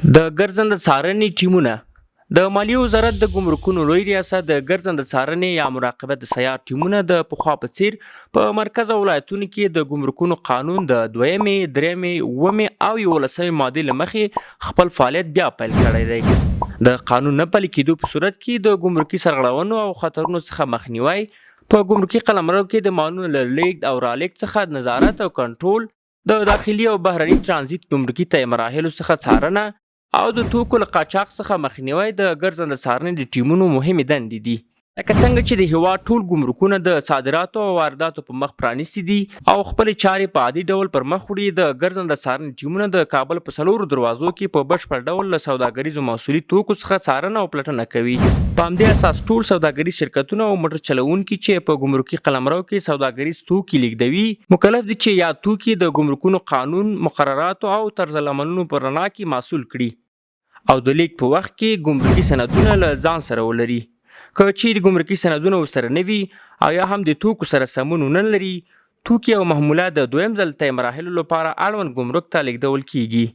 د ګرځنده څارنې ټیمونه د مالیې وزارت د ګمرکونو لوی ریاست د ګرځنده څارنې یا مراقبت د سیار ټیمونه د پخوا په څیر په مرکز او ولایتونو کې د ګمرکونو قانون د 2مې، 3مې، اومې او 11مې مادې له مخې خپل فعالیت بیا پیل کړی دی. د قانون نه پلي کېدو په صورت کې د ګمرکي سرغړونو او خطرونو څخه مخنیوی، په ګمرکي قلمرو کې د مالونو له لیږد او رالېږد څخه نظارت او کنټرول، د داخلي او بهرني ترانزیت ګمرکي طی مراحلو څخه څارنه او د توکو له قاچاق څخه مخنیوی د ګرځنده څارنې د ټیمونو مهمې دندې دي. لکه څنګه چې د هېواد ټول ګمرکونه د صادراتو او وارداتو په مخ پرانیستي دي او خپلې چارې په عادي ډول پر مخ وړي، د ګرځنده څارنې ټیمونه د کابل په 4 دروازو کې په بشپړ ډول له سوداګریزو محصولي توکو څخه څارنه او پلټنه کوي. په همدې اساس ټول سوداګریز شرکتونه او موټر چلوونکي چې په ګمرکي قلمرو کې سوداګریز توکي لیږدوي مکلف دي چې یا توکي د ګمرکونو قانون، مقرراتو او طرز العملونو په رڼا کې محصول کړي او د لیک په وخت کې ګمرکي سندونه له ځان سره ولري. که چیرې ګمرکي سندونه ورسره نه وي او یا هم د توکو سره سمون ونه لري، توکي او محمولات د دویم ځل طی مراحلو لپاره اړوند ګمرک ته لیږدول کیږي.